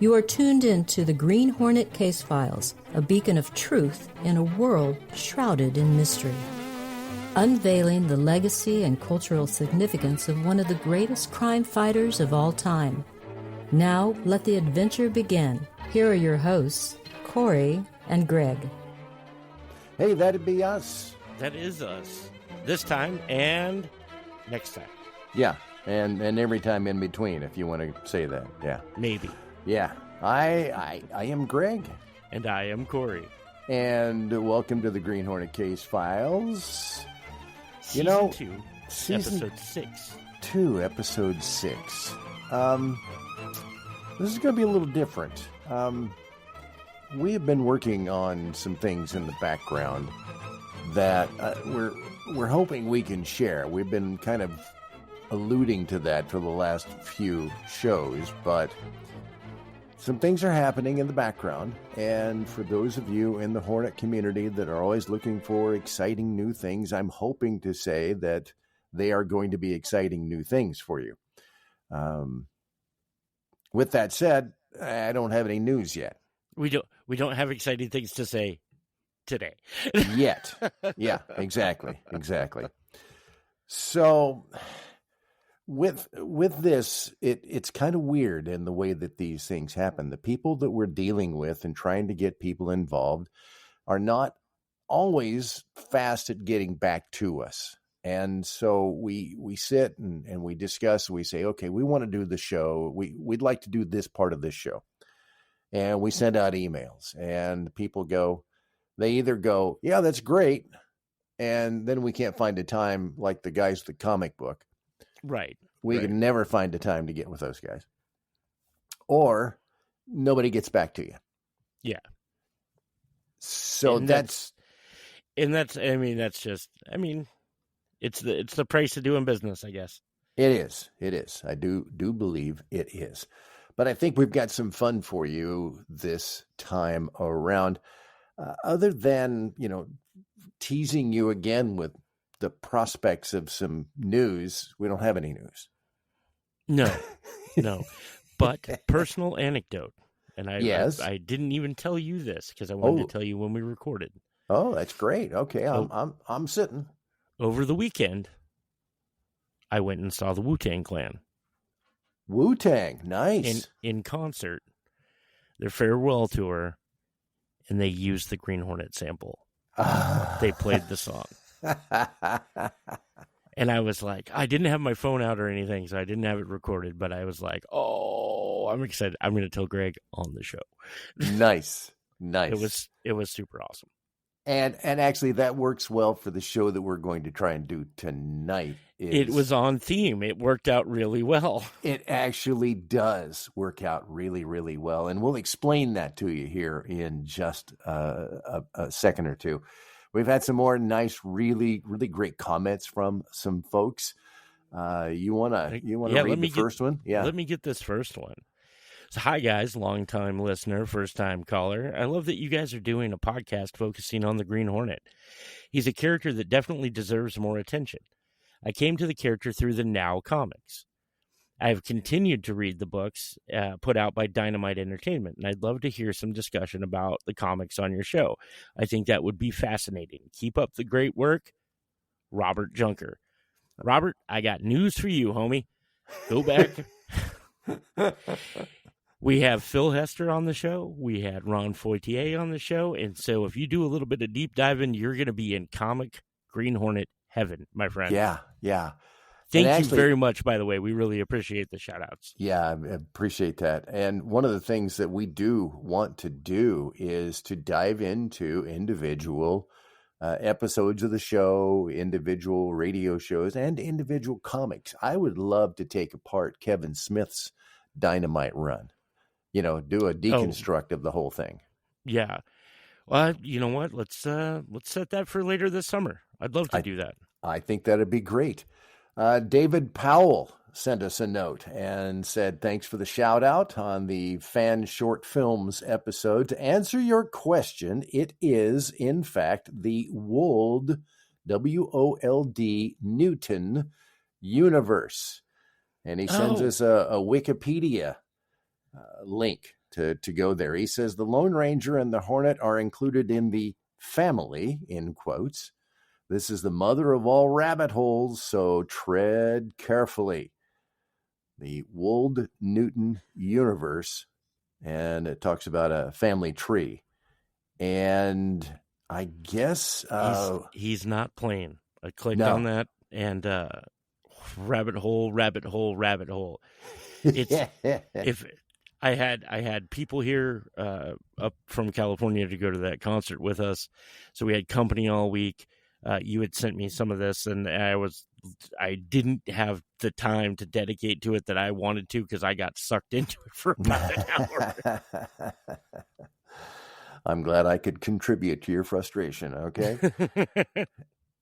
You are tuned into the Green Hornet Case Files, a beacon of truth in a world shrouded in mystery. Unveiling the legacy and cultural significance of one of the greatest crime fighters of all time. Now, let the adventure begin. Here are your hosts, Corey and Greg. Hey, that'd be us. That is us. This time and next time. Yeah, and every time in between, if you want to say that. Yeah. Maybe. Yeah. I am Greg. And I am Corey. And welcome to the Green Hornet Case Files. Season 2, Episode 6. 2, Episode 6. This is going to be a little different. We have been working on some things in the background that we're hoping we can share. We've been kind of alluding to that for the last few shows, but some things are happening in the background, and for those of you in the Hornet community that are always looking for exciting new things, I'm hoping to say that they are going to be exciting new things for you. With that said, I don't have any news yet. We don't have exciting things to say today. Yet. Yeah, exactly. So with this, it's kind of weird in the way that these things happen. The people that we're dealing with and trying to get people involved are not always fast at getting back to us. And so we sit and we discuss, we say, okay, we want to do the show. We'd like to do this part of this show. And we send out emails and people they either go, yeah, that's great. And then we can't find a time like the guys with the comic book. Right. We can never find a time to get with those guys. Or nobody gets back to you. Yeah. So it's the price of doing business, I guess. It is. I do believe it is. But I think we've got some fun for you this time around. Other than, teasing you again with the prospects of some news, we don't have any news. No. But personal anecdote. And I didn't even tell you this because I wanted to tell you when we recorded. Oh, that's great. Okay, I'm sitting. Over the weekend, I went and saw the Wu-Tang Clan. Wu-Tang, nice. In concert, their farewell tour, and they used the Green Hornet sample. They played the song. And I was like, I didn't have my phone out or anything, so I didn't have it recorded, but I was like, oh, I'm excited. I'm going to tell Greg on the show. Nice. It was super awesome. And actually, that works well for the show that we're going to try and do tonight. It was on theme. It worked out really well. It actually does work out really, really well. And we'll explain that to you here in just a second or two. We've had some more nice, really, really great comments from some folks. You want to read the first one? Yeah. Let me get this first one. So, hi, guys, long-time listener, first-time caller. I love that you guys are doing a podcast focusing on the Green Hornet. He's a character that definitely deserves more attention. I came to the character through the Now comics. I have continued to read the books put out by Dynamite Entertainment, and I'd love to hear some discussion about the comics on your show. I think that would be fascinating. Keep up the great work, Robert Junker. Robert, I got news for you, homie. Go back. We have Phil Hester on the show. We had Ron Foytier on the show. And so if you do a little bit of deep diving, you're going to be in comic Green Hornet heaven, my friend. Yeah. Thank you very much, by the way. We really appreciate the shout-outs. Yeah, I appreciate that. And one of the things that we do want to do is to dive into individual episodes of the show, individual radio shows, and individual comics. I would love to take apart Kevin Smith's Dynamite run. Do a deconstruct of the whole thing. Yeah. Well, you know what? Let's set that for later this summer. I'd love to do that. I think that'd be great. David Powell sent us a note and said, thanks for the shout out on the fan short films episode. To answer your question, it is, in fact, the Wold, W-O-L-D, Newton universe. And he sends us a Wikipedia link to go there. He says the Lone Ranger and the Hornet are included in the family, in quotes. This is the mother of all rabbit holes, so tread carefully. The Wold Newton universe, and it talks about a family tree. And I guess he's not playing. I clicked on that, and rabbit hole, rabbit hole, rabbit hole. It's if I had people here up from California to go to that concert with us, so we had company all week. You had sent me some of this, and I didn't have the time to dedicate to it that I wanted to because I got sucked into it for about an hour. I'm glad I could contribute to your frustration. Okay.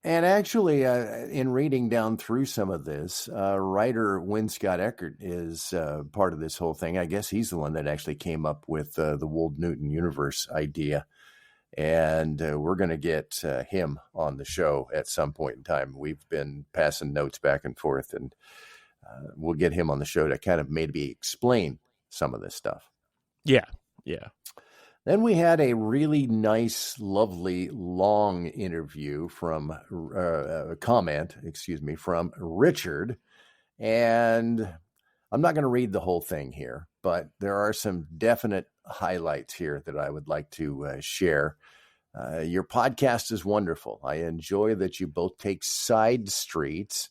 And actually, in reading down through some of this, writer Win Scott Eckert is part of this whole thing. I guess he's the one that actually came up with the Wold Newton universe idea. And we're going to get him on the show at some point in time. We've been passing notes back and forth, and we'll get him on the show to kind of maybe explain some of this stuff. Yeah. Then we had a really nice, lovely, long interview from comment from Richard. And I'm not going to read the whole thing here, but there are some definite highlights here that I would like to share. Your podcast is wonderful. I enjoy that you both take side streets,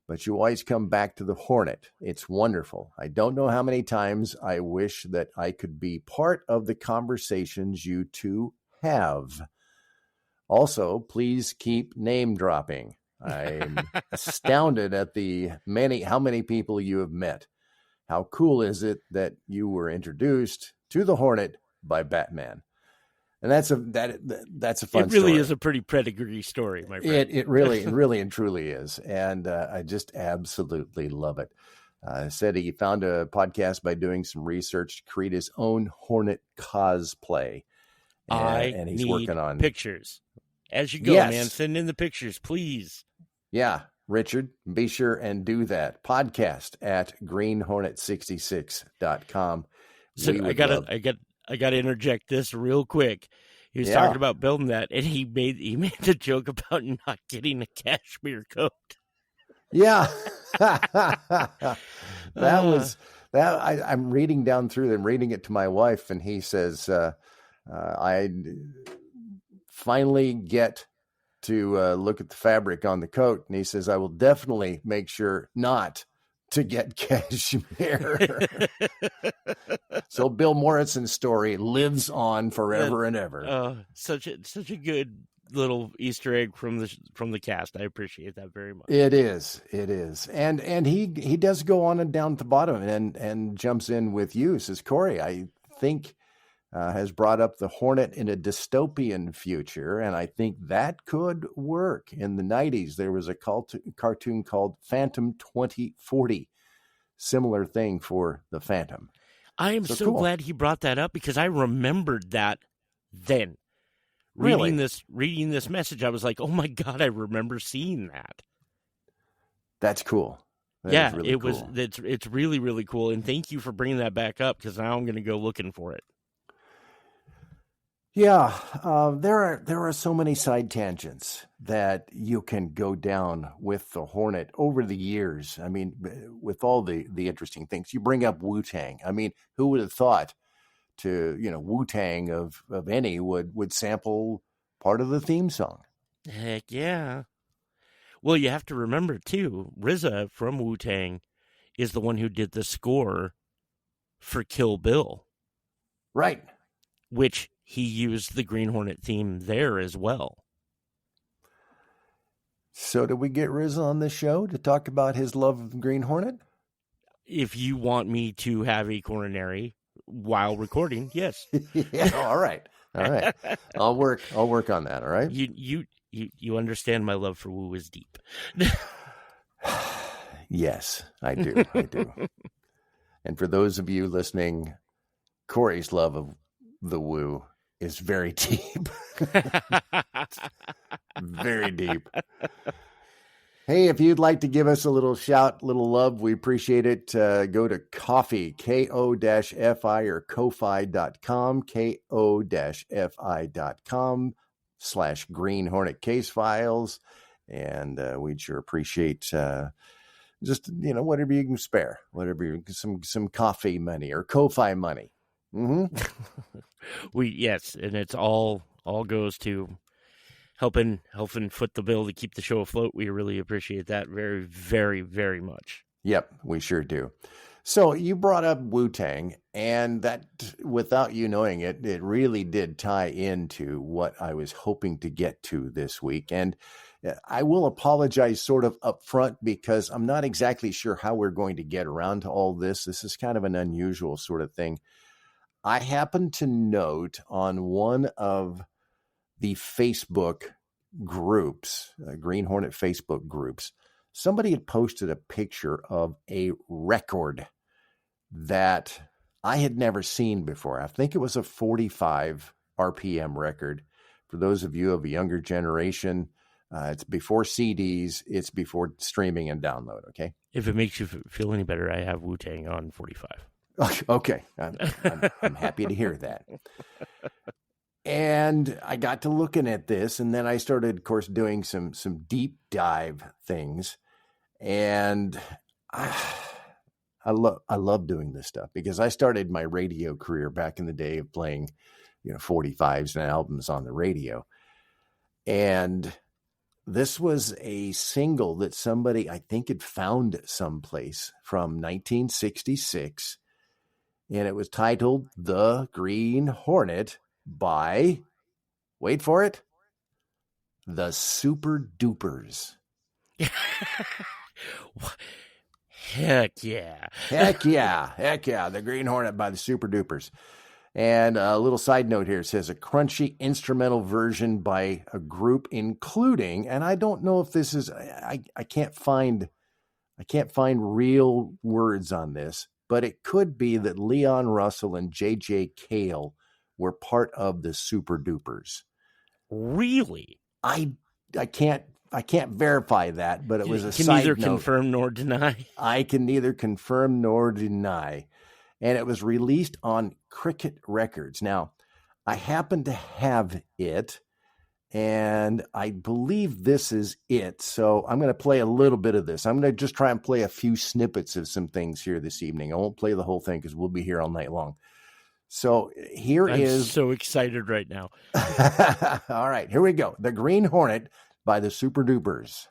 but you always come back to the Hornet. It's wonderful. I don't know how many times I wish that I could be part of the conversations you two have. Also, please keep name dropping. I'm astounded at how many people you have met. How cool is it that you were introduced to the Hornet by Batman? And that's a fun story. It really is a pretty pedigree story, my friend. It really and truly is. And I just absolutely love it. Said he found a podcast by doing some research to create his own Hornet cosplay. And he's working on pictures. As you go, man, send in the pictures, please. Yeah, Richard, be sure and do that. Podcast at greenhornet66.com. So I gotta interject this real quick. He was talking about building that, and he made the joke about not getting a cashmere coat. Yeah. I'm reading down through them, reading it to my wife, and he says, I finally get to look at the fabric on the coat, and he says, I will definitely make sure not to get cashmere. So Bill Morrison's story lives on forever and ever. Such a good little Easter egg from the cast. I appreciate that very much. It is. And he does go on and down at the bottom and jumps in with you. Says, Corey, I think has brought up the Hornet in a dystopian future, and I think that could work. In the 90s, there was a cartoon called Phantom 2040. Similar thing for the Phantom. I am so cool. Glad he brought that up because I remembered that then. Really? Reading this message, I was like, oh my God, I remember seeing that. That's cool. It was. It's really, really cool. And thank you for bringing that back up because now I'm going to go looking for it. Yeah, there are so many side tangents that you can go down with the Hornet over the years. I mean, with all the interesting things. You bring up Wu-Tang. I mean, who would have thought Wu-Tang of any would sample part of the theme song? Heck yeah. Well, you have to remember, too, RZA from Wu-Tang is the one who did the score for Kill Bill. Right. Which he used the Green Hornet theme there as well. So did we get RZA on the show to talk about his love of Green Hornet? If you want me to have a coronary while recording, yes. Yeah, all right. I'll work on that, all right? You understand my love for Wu is deep. Yes, I do. And for those of you listening, Corey's love of the Wu is very deep. Very deep. Hey, if you'd like to give us a little shout, little love, we appreciate it. Go to Ko-fi, Ko-fi or Ko-fi.com, Ko-fi.com/Green Hornet Case Files. And we'd sure appreciate just, whatever you can spare, some coffee money or Ko-fi money. Mm-hmm. Yes, and it's all goes to helping foot the bill to keep the show afloat. We really appreciate that very, very, very much. Yep, we sure do. So you brought up Wu-Tang, and that, without you knowing it, it really did tie into what I was hoping to get to this week. And I will apologize sort of up front because I'm not exactly sure how we're going to get around to all this. This is kind of an unusual sort of thing. I happened to note on one of the Facebook groups, Green Hornet Facebook groups, somebody had posted a picture of a record that I had never seen before. I think it was a 45 RPM record. For those of you of a younger generation, it's before CDs, it's before streaming and download, okay? If it makes you feel any better, I have Wu-Tang on 45. Okay, I'm happy to hear that. And I got to looking at this, and then I started, of course, doing some deep dive things. And I love doing this stuff because I started my radio career back in the day of playing, 45s and albums on the radio. And this was a single that somebody, I think, had found someplace from 1966. And it was titled The Green Hornet by, wait for it, the Super Dupers. Heck yeah. Heck yeah. The Green Hornet by the Super Dupers. And a little side note here, it says a crunchy instrumental version by a group including, and I don't know if this is, I can't find real words on this, but it could be that Leon Russell and J.J. Cale were part of the Super Dupers. Really? I can't verify that, but it was a side note. You can neither confirm nor deny. I can neither confirm nor deny. And it was released on Cricket Records. Now, I happen to have it, and I believe this is it. So I'm going to play a little bit of this. I'm going to just try and play a few snippets of some things here this evening. I won't play the whole thing because we'll be here all night long. So I'm so excited right now. All right, here we go. The Green Hornet by the Super Dupers.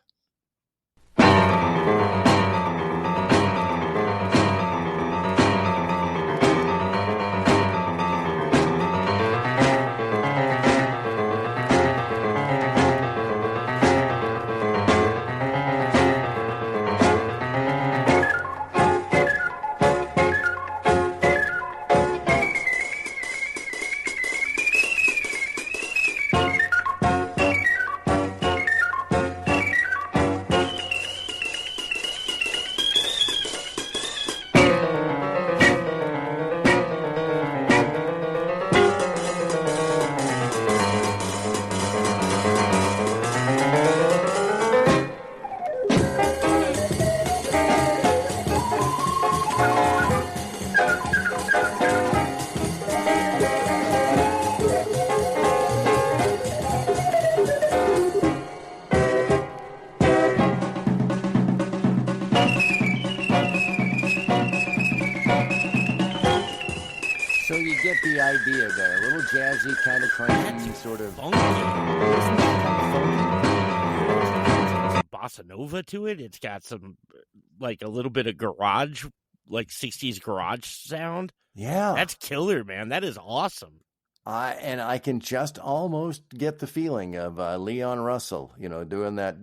The idea there, a little jazzy, kind of crunchy, sort of funky. Some bossa nova to it. It's got some, like, a little bit of garage, like 60s garage sound. Yeah, that's killer, man. That is awesome. And I can just almost get the feeling of Leon Russell, doing that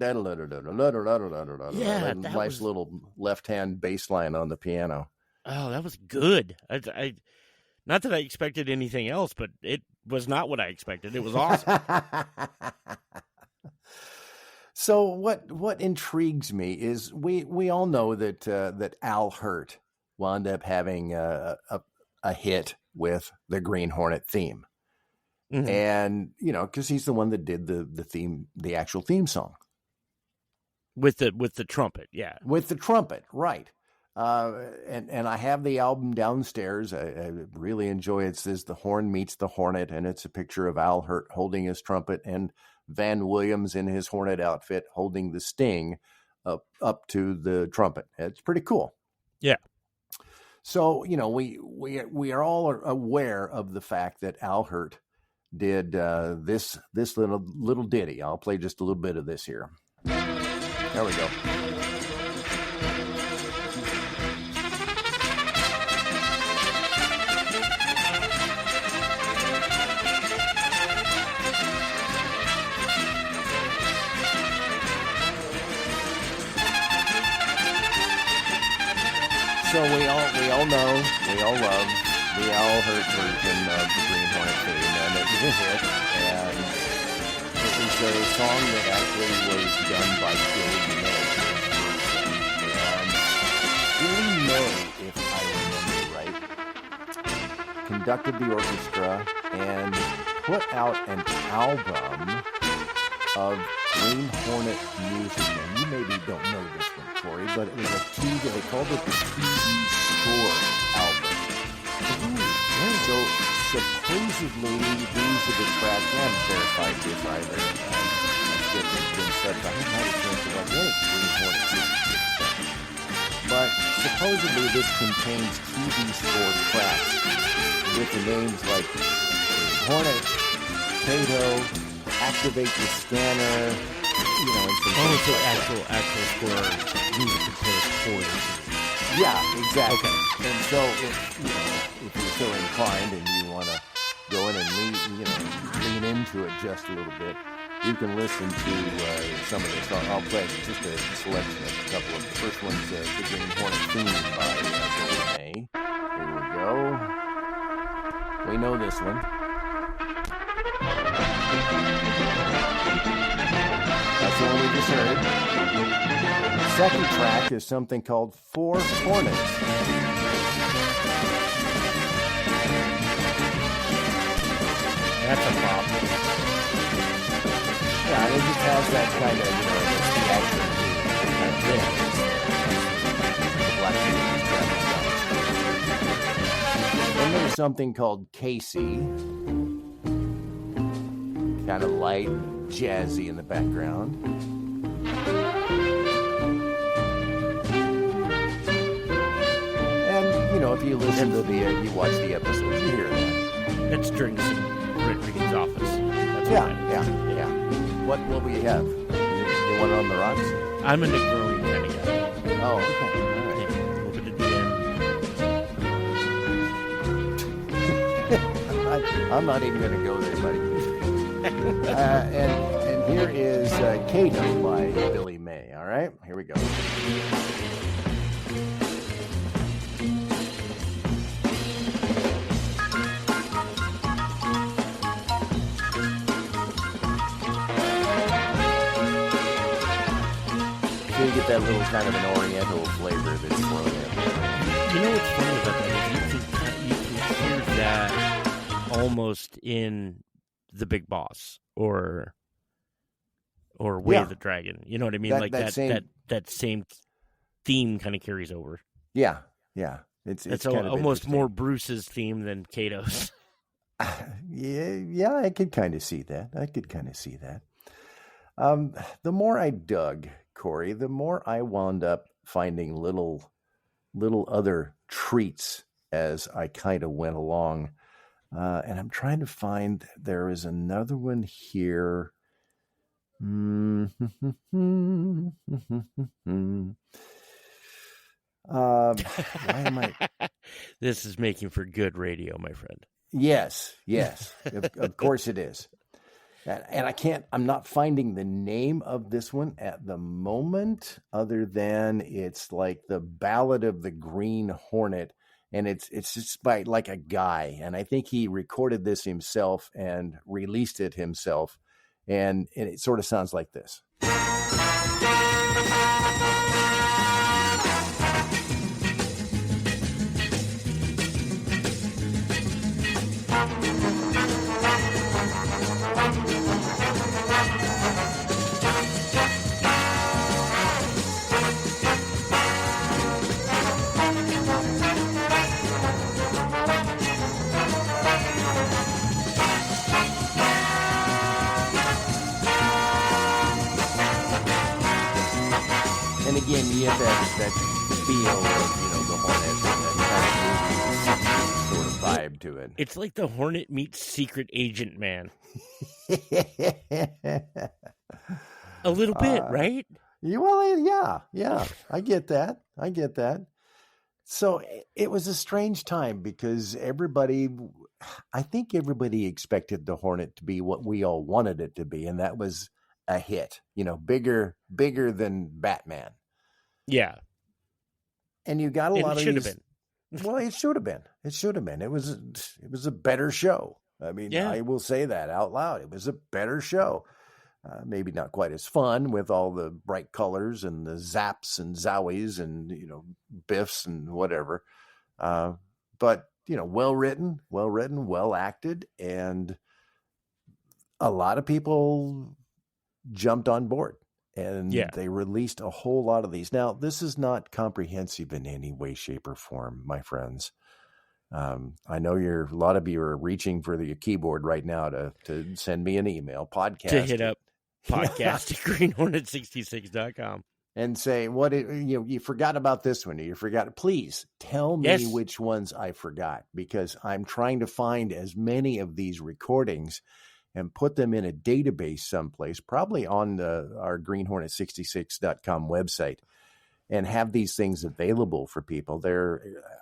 nice little left-hand bass line on the piano. Oh, that was good. I not that I expected anything else, but it was not what I expected. It was awesome. So what intrigues me is we all know that Al Hirt wound up having a hit with the Green Hornet theme. Mm-hmm. And, because he's the one that did the theme, the actual theme song. With the trumpet, yeah. With the trumpet, right. And I have the album downstairs. I really enjoy it. It says The Horn Meets the Hornet, and it's a picture of Al Hirt holding his trumpet and Van Williams in his Hornet outfit holding the sting up to the trumpet. It's pretty cool. Yeah. So, we are all aware of the fact that Al Hirt did this little ditty. I'll play just a little bit of this here. There we go. So we all know, we all love the Al Hirt version of the Green Hornet theme, and it was a hit, and it was a song that actually was done by Billy May. And Billy May, if I remember right, conducted the orchestra and put out an album of Green Hornet music. And you maybe don't know this one, Corey, but it was they called it the TV Score album. So supposedly these are the tracks. I haven't verified this either. I haven't had a chance to watch any Green Hornet music stuff. But supposedly this contains TV Score tracks with the names like Hornet, Kato, Activate the Scanner, and some so actual score music composed for this. Yeah, exactly. Okay. And so if you're so inclined and you want to go in and lean into it just a little bit, you can listen to some of this. I'll play just a selection of a couple of the first ones. The Green Hornet theme by Billy May. Here we go. We know this one. That's the one we just heard. The second track is something called Four Hornets. That's a pop. Yeah, it just has that kind of, the action. The black. Then there's something called Casey. Kind of light, jazzy in the background. And, if you listen to you watch the episodes, you hear that. That's during Rick Regan's office. That's Yeah. What will we have? You want it on the rocks? I'm a Negroni kind of guy. Oh, okay. All right. Yeah, a little bit of jam. I'm not even going to go there, buddy. And here is Kato by Billy May. All right, here we go. So you get that little kind of an Oriental flavor that's thrown in. You know what's funny about that is you can hear that almost in The Big Boss or Way of the Dragon. You know what I mean? That same theme kind of carries over. Yeah. It's kind of almost more Bruce's theme than Kato's. Yeah, I could kind of see that. The more I dug, Corey, the more I wound up finding little other treats as I kind of went along. And I'm trying to find, there is another one here. Why am I? This is making for good radio, my friend. Yes. Of course it is. And I'm not finding the name of this one at the moment, other than it's like the Ballad of the Green Hornet. And it's just by like a guy. And I think he recorded this himself and released it himself. And it sort of sounds like this. that feel of, the Hornet, and that kind of movie sort of vibe to it. It's like the Hornet meets Secret Agent Man. A little bit, right? Yeah. I get that. So it was a strange time because I think everybody expected the Hornet to be what we all wanted it to be, and that was a hit, bigger than Batman. Yeah. And you got a lot of these. It should have been. Well, it should have been. It should have been. It was a better show. I mean, I will say that out loud. It was a better show. Maybe not quite as fun with all the bright colors and the zaps and zowies and, biffs and whatever. But, well written, well acted. And a lot of people jumped on board and they released a whole lot of these. Now, this is not comprehensive in any way, shape, or form, my friends. I know a lot of you are reaching for the keyboard right now to send me an email podcast to hit up podcast at greenhornet66.com and say you forgot about this one. You forgot. Please tell me which ones I forgot, because I'm trying to find as many of these recordings and put them in a database someplace, probably on our greenhornet66.com website, and have these things available for people.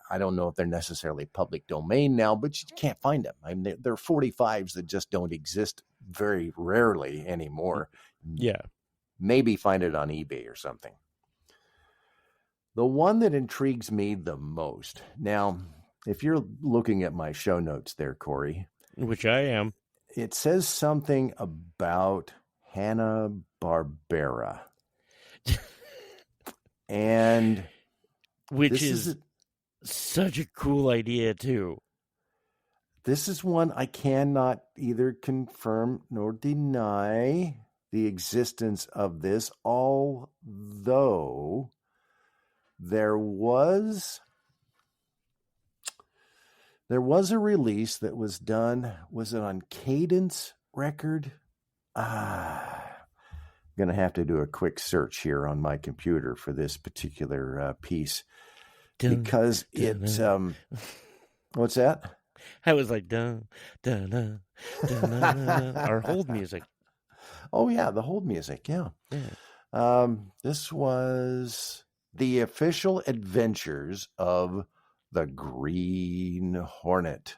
I don't know if they're necessarily public domain now, but you can't find them. I mean, they're 45s that just don't exist very rarely anymore. Yeah. Maybe find it on eBay or something. The one that intrigues me the most. Now, if you're looking at my show notes there, Corey. Which I am. It says something about Hanna-Barbera. And which is such a cool idea too. This is one I cannot either confirm nor deny the existence of this, although there was a release that was done. Was it on Cadence Record? I'm going to have to do a quick search here on my computer for this particular piece, because it's what's that? I was like, dun, dun, dun, dun, dun, dun, our hold music. Oh yeah, the hold music. Yeah. This was The Official Adventures of the Green Hornet.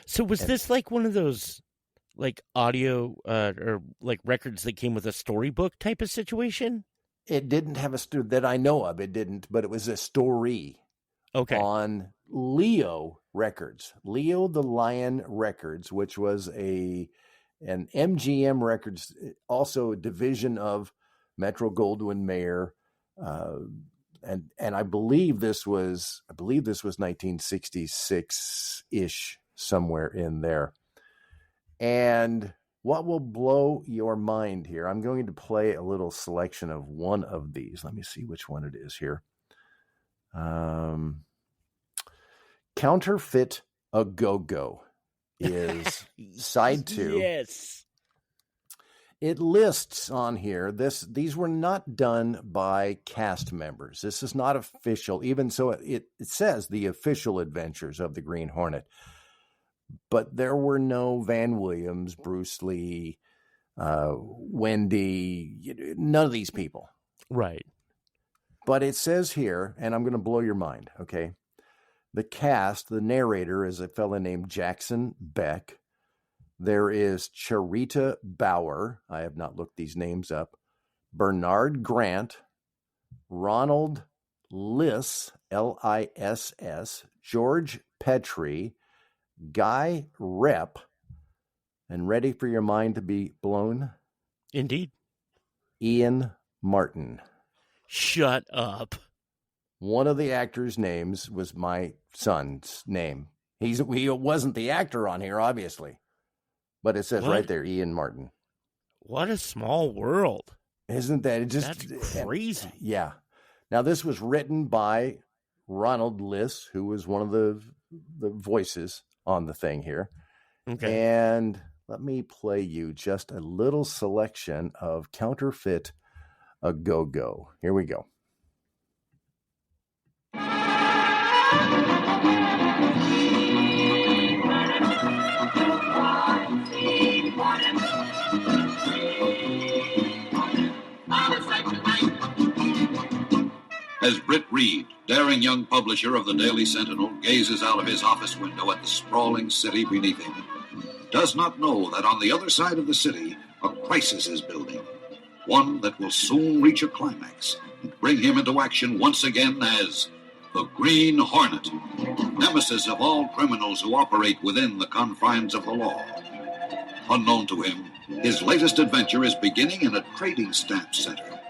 So was this like one of those like audio or like records that came with a storybook type of situation? It didn't have that I know of. It didn't, but it was a story. Okay. On Leo Records, Leo the Lion Records, which was an MGM Records, also a division of Metro-Goldwyn-Mayer, and I believe this was 1966-ish, somewhere in there. And what will blow your mind here? I'm going to play a little selection of one of these. Let me see which one it is here. Counterfeit a Go-Go is side 2. Yes. It lists on here, these were not done by cast members. This is not official, even so it says The Official Adventures of the Green Hornet. But there were no Van Williams, Bruce Lee, Wendy, none of these people. Right. But it says here, and I'm going to blow your mind, okay? The cast, the narrator is a fellow named Jackson Beck. There is Charita Bauer. I have not looked these names up. Bernard Grant, Ronald Liss, Liss, George Petrie, Guy Rep, and ready for your mind to be blown? Indeed. Ian Martin. Shut up. One of the actors' names was my son's name. He wasn't the actor on here, obviously. But it says right there, Ian Martin. What a small world. Isn't that? That's crazy. Yeah. Now, this was written by Ronald Liss, who was one of the voices on the thing here. Okay. And let me play you just a little selection of Counterfeit a Go-Go. Here we go. As Britt Reed, daring young publisher of the Daily Sentinel, gazes out of his office window at the sprawling city beneath him, does not know that on the other side of the city, a crisis is building, one that will soon reach a climax and bring him into action once again as the Green Hornet, nemesis of all criminals who operate within the confines of the law. Unknown to him, his latest adventure is beginning in a trading stamp center,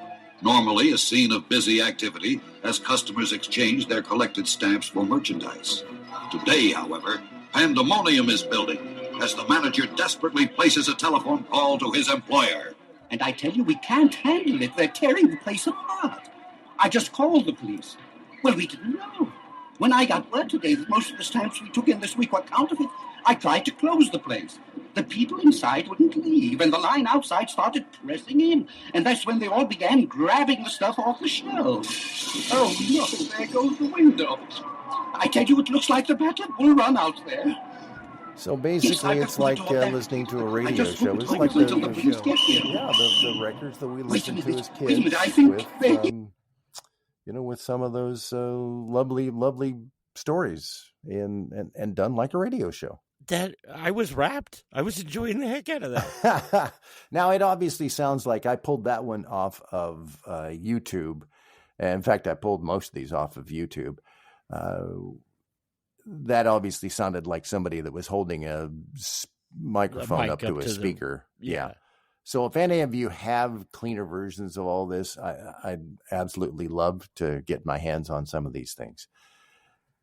normally a scene of busy activity as customers exchange their collected stamps for merchandise. Today, however, pandemonium is building as the manager desperately places a telephone call to his employer. And I tell you, we can't handle it. They're tearing the place apart. I just called the police. Well, we didn't know. When I got word today that most of the stamps we took in this week were counterfeit, I tried to close the place. The people inside wouldn't leave, and the line outside started pressing in. And that's when they all began grabbing the stuff off the shelves. Oh, no, there goes the window. I tell you, it looks like the Battle Bull Run out there. So basically, it's like listening to a radio show. It's like the records that we listened to as kids with some of those lovely stories and done like a radio show. That I was rapt. I was enjoying the heck out of that. Now, it obviously sounds like I pulled that one off of YouTube. In fact, I pulled most of these off of YouTube. That obviously sounded like somebody that was holding a microphone up to a speaker. Yeah. So if any of you have cleaner versions of all this, I'd absolutely love to get my hands on some of these things.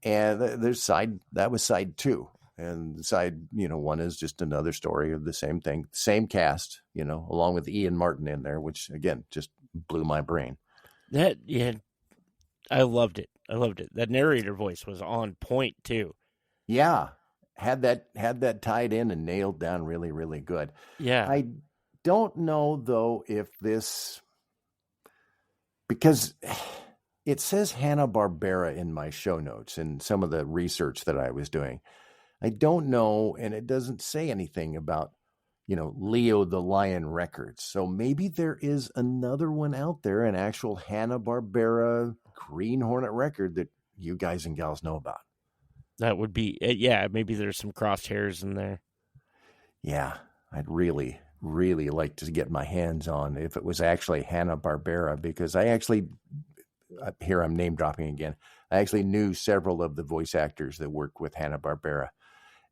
And that was side 2. And side, one is just another story of the same thing, same cast, along with Ian Martin in there, which again, just blew my brain. I loved it. That narrator voice was on point too. Yeah. Had that tied in and nailed down really, really good. Yeah. I don't know though if this, because it says Hanna-Barbera in my show notes and some of the research that I was doing. I don't know, and it doesn't say anything about, Leo the Lion Records. So maybe there is another one out there, an actual Hanna-Barbera Green Hornet record that you guys and gals know about. That would be, maybe there's some crosshairs in there. Yeah, I'd really, really like to get my hands on if it was actually Hanna-Barbera, because here I'm name dropping again. I actually knew several of the voice actors that worked with Hanna-Barbera,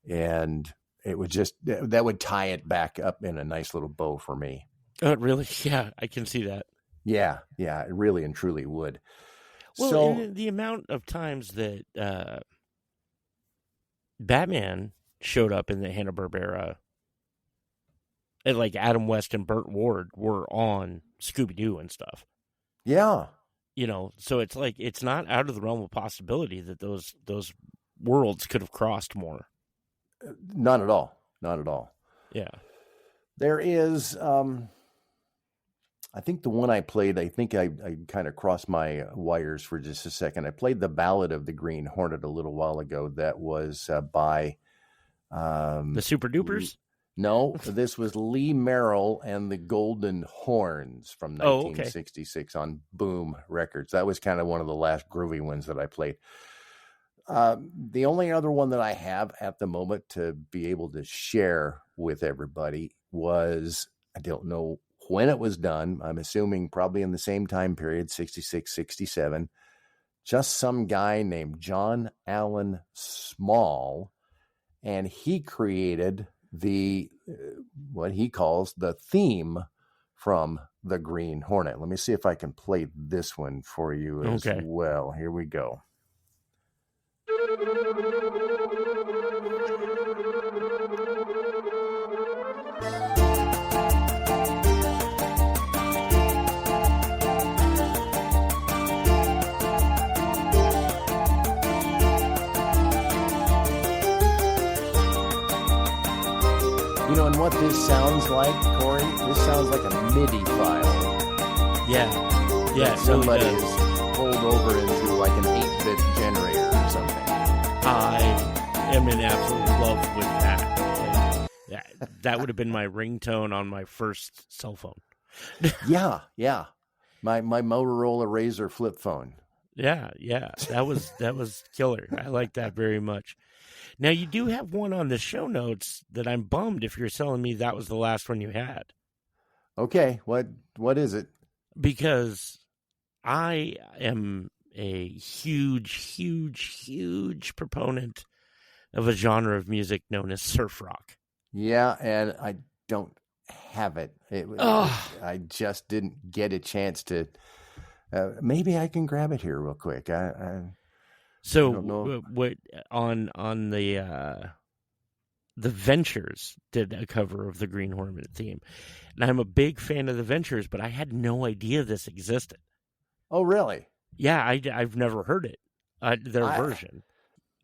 and it would that would tie it back up in a nice little bow for me. Oh, really? Yeah, I can see that. Yeah, it really and truly would. Well, so the amount of times that Batman showed up in the Hanna-Barbera, and like Adam West and Burt Ward were on Scooby-Doo and stuff. Yeah. So it's like, it's not out of the realm of possibility that those worlds could have crossed more. Not at all. Not at all. Yeah. There is, I think the one I played, I think I kind of crossed my wires for just a second. I played the Ballad of the Green Hornet a little while ago. That was by... the Super Dupers? No, this was Lee Merrill and the Golden Horns from 1966 on Boom Records. That was kind of one of the last groovy ones that I played. The only other one that I have at the moment to be able to share with everybody was, I don't know when it was done. I'm assuming probably in the same time period, 66, 67. Just some guy named John Allen Small, and he created what he calls the theme from the Green Hornet. Let me see if I can play this one for you as well. Here we go. And what this sounds like, Corey, this sounds like a MIDI file. Yeah. Somebody has pulled over into like an 8-bit generator or something. I am in absolute love with that. That would have been my ringtone on my first cell phone. Yeah. My Motorola Razr flip phone. Yeah, that was killer. I like that very much. Now you do have one on the show notes that I'm bummed if you're telling me that was the last one you had, Okay, what is it? because I am a huge proponent of a genre of music known as surf rock. Yeah, and I don't have it. Ugh. I just didn't get a chance to. Maybe I can grab it here real quick. I So don't know. what on the Ventures did a cover of the Green Hornet theme, and I'm a big fan of the Ventures, but I had no idea this existed. Oh, really? Yeah, I've never heard it. Their version.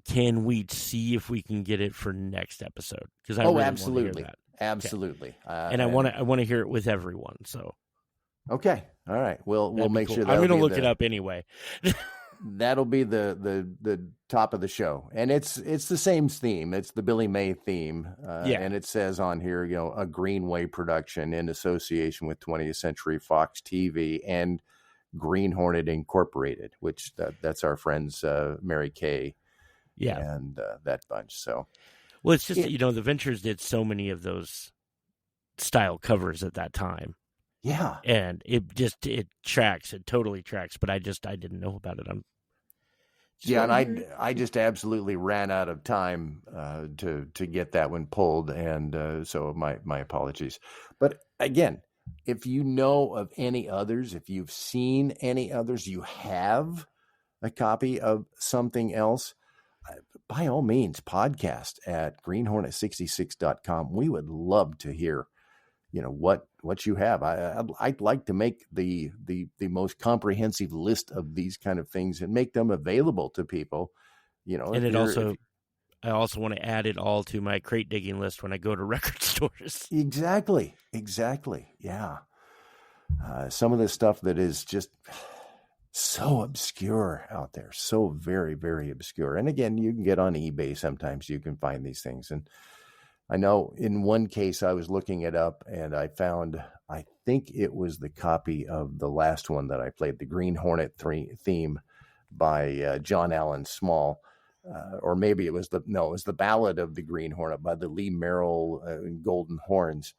Can we see if we can get it for next episode? Because I really absolutely, want to hear that. absolutely. Okay. And I want to hear it with everyone. So okay, all right. We'll make sure. I'm going to look it up anyway. That'll be the top of the show, and it's the same theme. It's the Billy May theme, and it says on here, a Greenway production in association with 20th Century Fox TV and Green Hornet Incorporated, which that's our friends Mary Kay, and that bunch. So, well, it's just the Ventures did so many of those style covers at that time. Yeah, and it tracks. It totally tracks. But I didn't know about it. And I just absolutely ran out of time to get that one pulled, and so my apologies. But again, if you know of any others, if you've seen any others, you have a copy of something else, by all means, podcast at greenhornet66.com. We would love to hear what you have. I'd like to make the most comprehensive list of these kind of things and make them available to people. And I also want to add it all to my crate digging list when I go to record stores. Exactly. Yeah. Some of the stuff that is just so obscure out there, so very, very obscure. And again, you can get on eBay. Sometimes you can find these things. And I know in one case I was looking it up and I found, I think it was the copy of the last one that I played, the Green Hornet theme by John Allen Small, or maybe it was the Ballad of the Green Hornet by the Lee Merrill Golden Horns.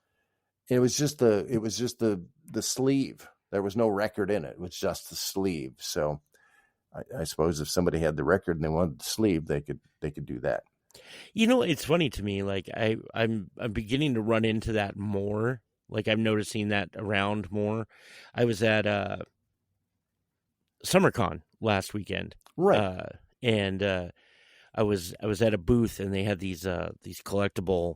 It was just the sleeve. There was no record in it. It was just the sleeve. So I suppose if somebody had the record and they wanted the sleeve, they could do that. It's funny to me. Like I'm beginning to run into that more. Like I'm noticing that around more. I was at SummerCon last weekend, right? And I was at a booth, and they had these collectible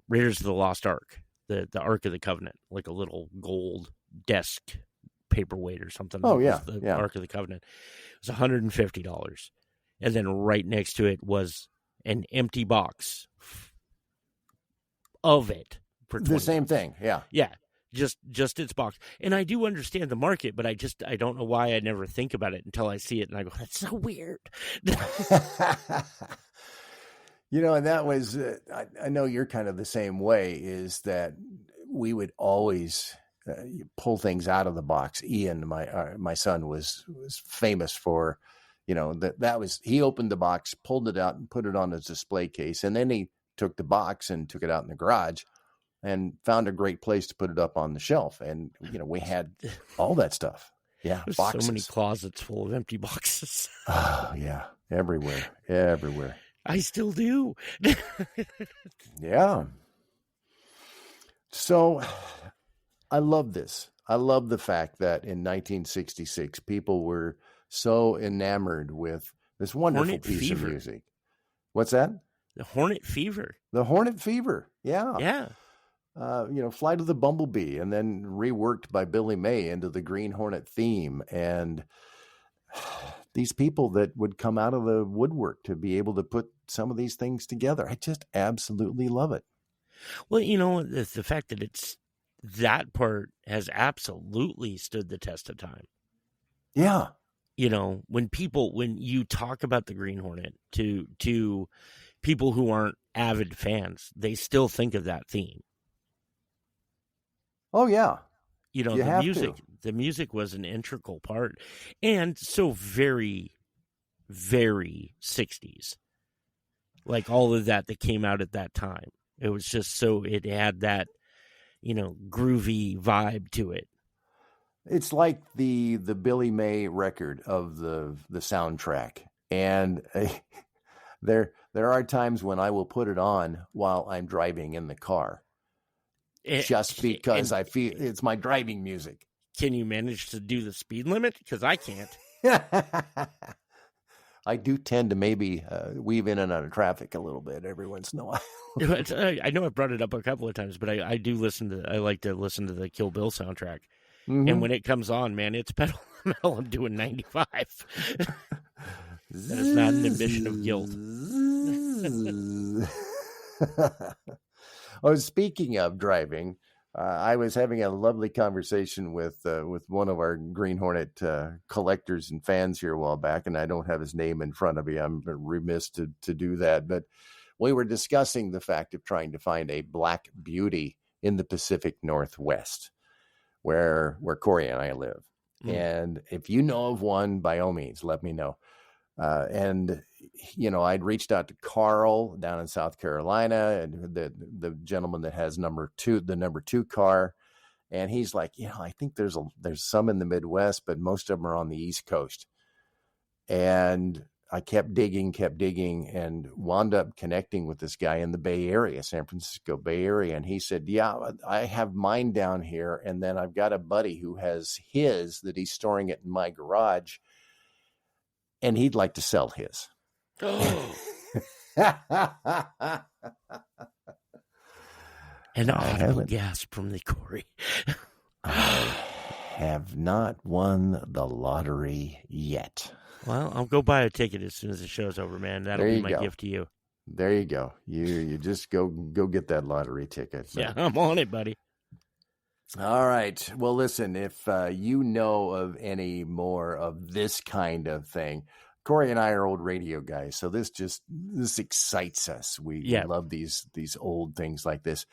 Raiders of the Lost Ark, the Ark of the Covenant, like a little gold desk paperweight or something. Oh yeah, Ark of the Covenant. It was $150. And then right next to it was an empty box of it for $20. The same thing, yeah. Yeah, just its box. And I do understand the market, but I don't know why I never think about it until I see it, and I go, that's so weird. And that was, I know you're kind of the same way, is that we would always pull things out of the box. Ian, my son, was famous for, that was, he opened the box, pulled it out and put it on his display case. And then he took the box and took it out in the garage and found a great place to put it up on the shelf. And, we had all that stuff. Yeah. There's boxes. So many closets full of empty boxes. Oh yeah. Everywhere. I still do. Yeah. So I love this. I love the fact that in 1966, people were so enamored with this wonderful Hornet piece Fever. of music. What's that? The Hornet Fever. The Hornet Fever. Yeah. Yeah. Flight of the Bumblebee, and then reworked by Billy May into the Green Hornet theme. And these people that would come out of the woodwork to be able to put some of these things together. I just absolutely love it. Well, the fact that that part has absolutely stood the test of time. Yeah. When you talk about the Green Hornet to people who aren't avid fans, they still think of that theme. Oh yeah. You know, You have the music was an integral part, and so very, very 60s. Like all of that came out at that time. It was just so, it had that, you know, groovy vibe to it. It's like the Billy May record of the soundtrack, and there are times when I will put it on while I'm driving in the car, just because I feel it's my driving music. Can you manage to do the speed limit? Because I can't. I do tend to maybe weave in and out of traffic a little bit every once in a while. I know I've brought it up a couple of times, but I like to listen to the Kill Bill soundtrack. Mm-hmm. And when it comes on, man, it's pedal to metal. I'm doing 95. That is not an admission of guilt. Oh, speaking of driving, I was having a lovely conversation with one of our Green Hornet collectors and fans here a while back, and I don't have his name in front of me. I'm remiss to do that, but we were discussing the fact of trying to find a black beauty in the Pacific Northwest, where Corey and I live. And if you know of one, by all means, let me know. And you know, I'd reached out to Carl down in South Carolina, and the gentleman that has the number 2 car, and he's like, you know, I think there's some in the Midwest, but most of them are on the East Coast. And I kept digging, and wound up connecting with this guy in the Bay Area, San Francisco Bay Area, and he said, "Yeah, I have mine down here, and then I've got a buddy who has his that he's storing it in my garage." And he'd like to sell his. An audible gasp from the Corey. I have not won the lottery yet. Well, I'll go buy a ticket as soon as the show's over, man. That'll be my gift to you. There you go. You just go get that lottery ticket. Yeah, I'm on it, buddy. All right. Well, listen, if you know of any more of this kind of thing, Corey and I are old radio guys, so this excites us. We love these old things like this.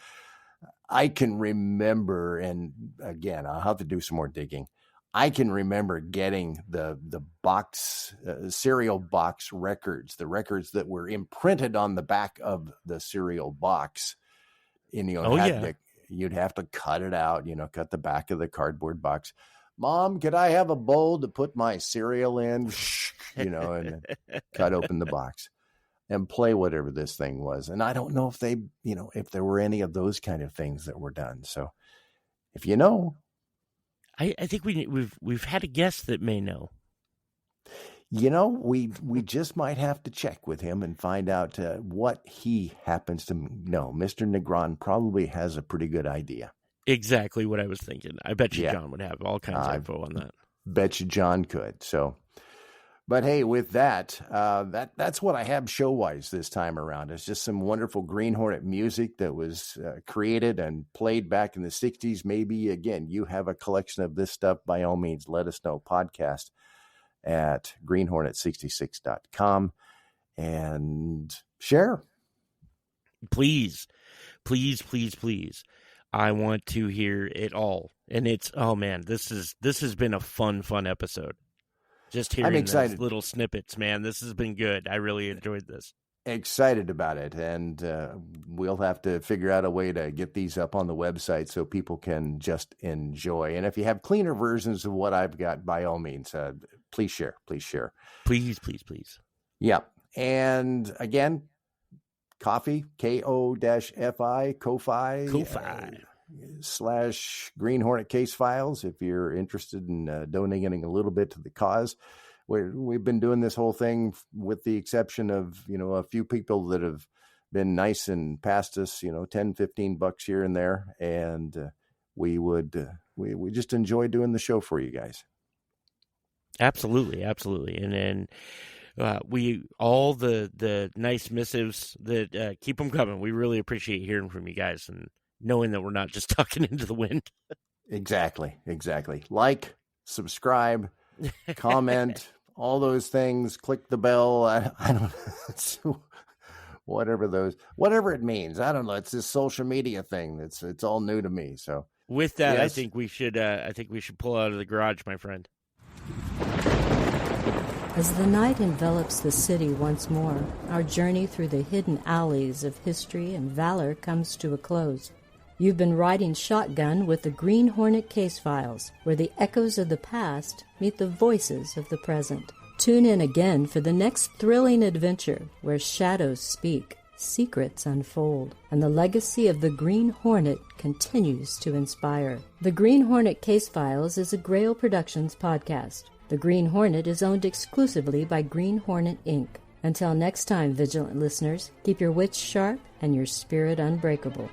I can remember, and again, I'll have to do some more digging. I can remember getting the box cereal box records, the records that were imprinted on the back of the cereal box. And you'd have to cut it out, cut the back of the cardboard box. Mom, could I have a bowl to put my cereal in? And cut open the box and play whatever this thing was. And I don't know if if there were any of those kind of things that were done. So if you know, I think we've had a guest that may know. We just might have to check with him and find out what he happens to know. Mr. Negron probably has a pretty good idea. Exactly what I was thinking. I bet you John would have all kinds of info on that. Bet you John could. So, but hey, with that, that's what I have show-wise this time around. It's just some wonderful Green Hornet music that was created and played back in the 60s. Maybe, again, you have a collection of this stuff. By all means, let us know. Podcast at greenhornet66.com and share. Please, please, please, please. I want to hear it all. And it's, oh man, this has been a fun episode. Just hearing those little snippets, man. This has been good. I really enjoyed this. Excited about it. And we'll have to figure out a way to get these up on the website so people can just enjoy. And if you have cleaner versions of what I've got, by all means, please share. Please share. Please, please, please. Yeah. And again, Ko-fi, Ko-fi, Ko-fi. / Green Hornet Case Files, if you're interested in donating a little bit to the cause. We've been doing this whole thing with the exception of, a few people that have been nice and passed us, $10-15 here and there. And we just enjoy doing the show for you guys. Absolutely. Absolutely. And then we all the nice missives that keep them coming. We really appreciate hearing from you guys and knowing that we're not just talking into the wind. Exactly. Like, subscribe, comment, all those things. Click the bell. I don't know. Whatever it means. I don't know. It's this social media thing. It's all new to me. So With that, Yes? I think we should pull out of the garage, my friend. As the night envelops the city once more, our journey through the hidden alleys of history and valor comes to a close. You've been riding shotgun with the Green Hornet Case Files, where the echoes of the past meet the voices of the present. Tune in again for the next thrilling adventure, where shadows speak, secrets unfold, and the legacy of the Green Hornet continues to inspire. The Green Hornet Case Files is a Grail Productions podcast. The Green Hornet is owned exclusively by Green Hornet, Inc. Until next time, vigilant listeners, keep your wits sharp and your spirit unbreakable.